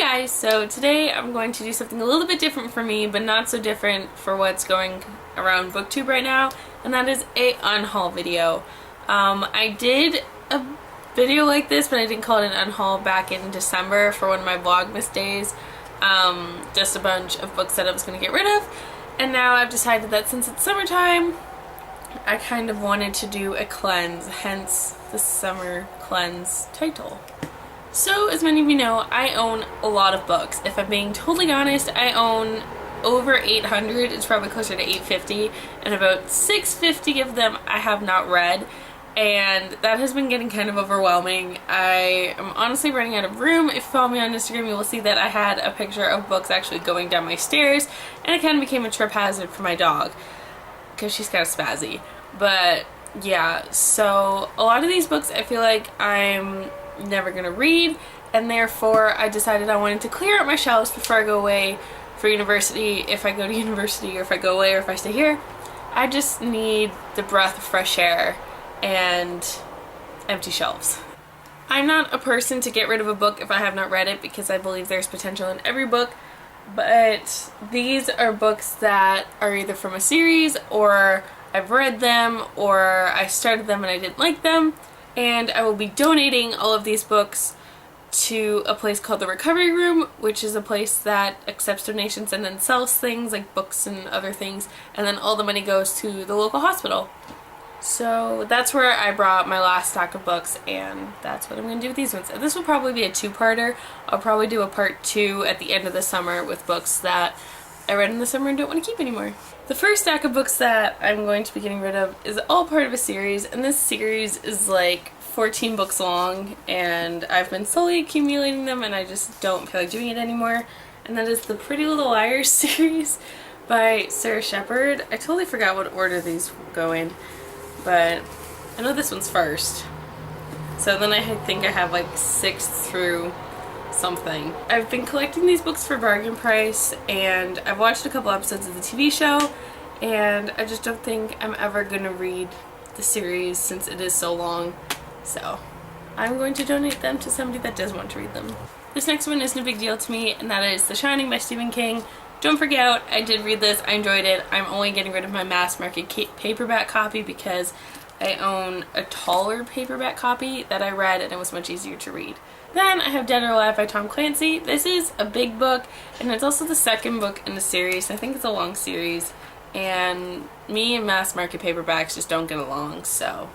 guys, so today I'm going to do something a little bit different for me, but not so different for what's going around BookTube right now, and that is a unhaul video. I did a video like this, but I didn't call it an unhaul back in December for one of my Vlogmas days. Just a bunch of books that I was going to get rid of, and now I've decided that since it's summertime, I kind of wanted to do a cleanse, hence the summer cleanse title. So, as many of you know, I own a lot of books. If I'm being totally honest, I own over 800, it's probably closer to 850, and about 650 of them I have not read, and that has been getting kind of overwhelming. I am honestly running out of room. If you follow me on Instagram, you will see that I had a picture of books actually going down my stairs, and it kind of became a trip hazard for my dog, because she's kind of spazzy. But, yeah, so a lot of these books I feel like I'm never gonna read, and therefore I decided I wanted to clear out my shelves before I go away for university. If I go to university, or if I go away, or if I stay here, I just need the breath of fresh air and empty shelves. I'm not a person to get rid of a book if I have not read it, because I believe there's potential in every book, but these are books that are either from a series, or I've read them, or I started them and I didn't like them. And I will be donating all of these books to a place called the Recovery Room, which is a place that accepts donations and then sells things like books and other things, and then all the money goes to the local hospital. So that's where I brought my last stack of books, and that's what I'm going to do with these ones. This will probably be a two-parter. I'll probably do a part 2 at the end of the summer with books that I read in the summer and don't want to keep anymore. The first stack of books that I'm going to be getting rid of is all part of a series, and this series is like 14 books long, and I've been slowly accumulating them and I just don't feel like doing it anymore, and that is the Pretty Little Liars series by Sarah Shepard. I totally forgot what order these go in, but I know this one's first. So then I think I have like 6th through something. I've been collecting these books for bargain price, and I've watched a couple episodes of the TV show, and I just don't think I'm ever gonna read the series since it is so long. So I'm going to donate them to somebody that does want to read them. This next one isn't a big deal to me, and that is The Shining by Stephen King. Don't freak out, I did read this, I enjoyed it. I'm only getting rid of my mass market paperback copy because I own a taller paperback copy that I read and it was much easier to read. Then I have Dead or Alive by Tom Clancy. This is a big book, and it's also the second book in the series. I think it's a long series, and me and mass market paperbacks just don't get along, so.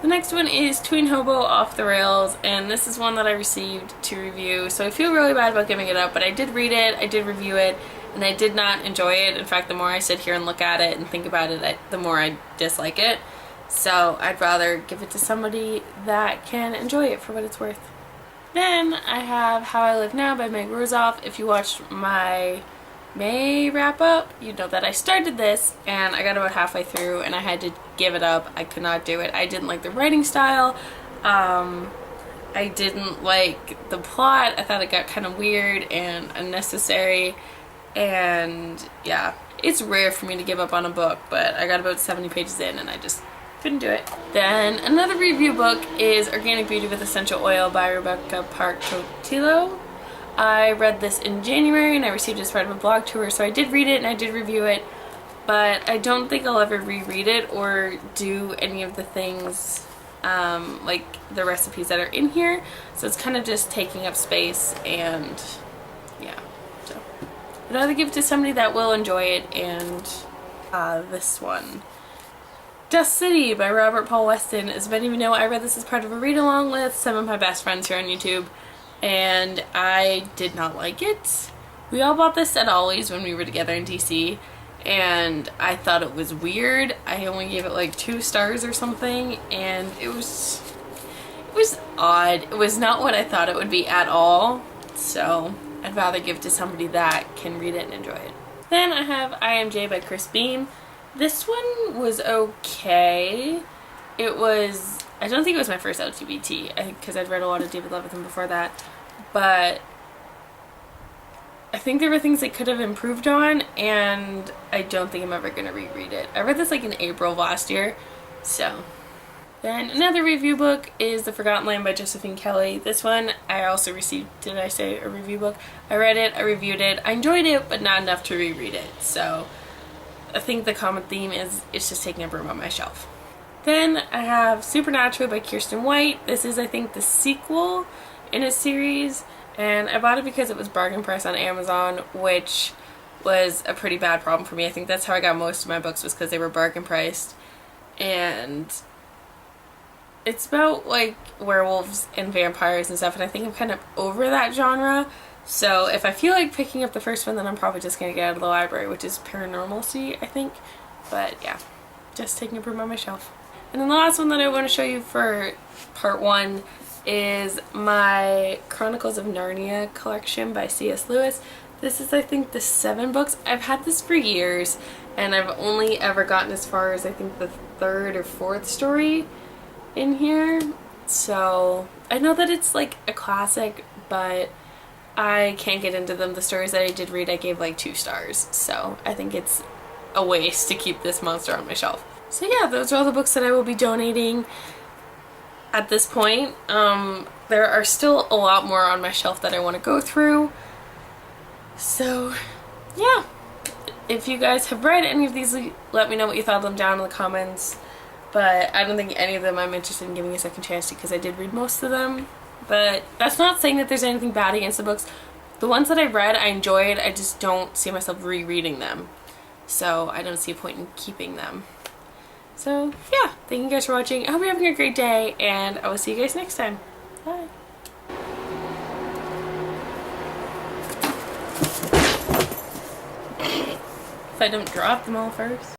The next one is Twin Hobo Off the Rails, and this is one that I received to review, so I feel really bad about giving it up, but I did read it, I did review it, and I did not enjoy it. In fact, the more I sit here and look at it and think about it, the more I dislike it. So I'd rather give it to somebody that can enjoy it for what it's worth. Then I have How I Live Now by Meg Rosoff. If you watched my May wrap up, you know that I started this and I got about halfway through and I had to give it up. I could not do it. I didn't like the writing style. I didn't like the plot. I thought it got kind of weird and unnecessary, and yeah, it's rare for me to give up on a book, but I got about 70 pages in and I just couldn't do it. Then another review book is Organic Beauty with Essential Oil by Rebecca Park-Totillo. I read this in January and I received it as part of a blog tour, so I did read it and I did review it, but I don't think I'll ever reread it or do any of the things like the recipes that are in here, so it's kind of just taking up space, and yeah, so I'd rather give it to somebody that will enjoy it. And this one, Dust City by Robert Paul Weston. As many of you know, I read this as part of a read-along with some of my best friends here on YouTube, and I did not like it. We all bought this at Ollie's when we were together in DC, and I thought it was weird. I only gave it like 2 stars or something, and it was odd. It was not what I thought it would be at all, so I'd rather give it to somebody that can read it and enjoy it. Then I have I Am Jay by Chris Beam. This one was okay. It was, I don't think it was my first LGBT, I think, because I'd read a lot of David Levithan before that, but I think there were things they could have improved on, and I don't think I'm ever going to reread it. I read this like in April of last year, so. Then another review book is The Forgotten Land by Josephine Kelly. This one I also received, did I say a review book? I read it, I reviewed it, I enjoyed it, but not enough to reread it. So I think the common theme is it's just taking up room on my shelf. Then I have Supernatural by Kirsten White. This is, I think, the sequel in a series, and I bought it because it was bargain price on Amazon, which was a pretty bad problem for me. I think that's how I got most of my books, was because they were bargain priced. And it's about like werewolves and vampires and stuff, and I think I'm kind of over that genre. So if I feel like picking up the first one, then I'm probably just going to get out of the library, which is Paranormalcy, I think. But yeah, just taking up room on my shelf. And then the last one that I want to show you for part 1 is my Chronicles of Narnia collection by C.S. Lewis. This is, I think, the 7 books. I've had this for years, and I've only ever gotten as far as, I think, the 3rd or 4th story in here. So I know that it's like a classic, but I can't get into them. The stories that I did read, I gave like 2 stars. So I think it's a waste to keep this monster on my shelf. So yeah, those are all the books that I will be donating at this point. There are still a lot more on my shelf that I want to go through. So yeah, if you guys have read any of these, let me know what you thought of them down in the comments. But I don't think any of them I'm interested in giving a second chance to, because I did read most of them. But that's not saying that there's anything bad against the books. The ones that I read, I enjoyed. I just don't see myself rereading them. So I don't see a point in keeping them. So yeah, thank you guys for watching. I hope you're having a great day, and I will see you guys next time. Bye. If I don't drop them all first.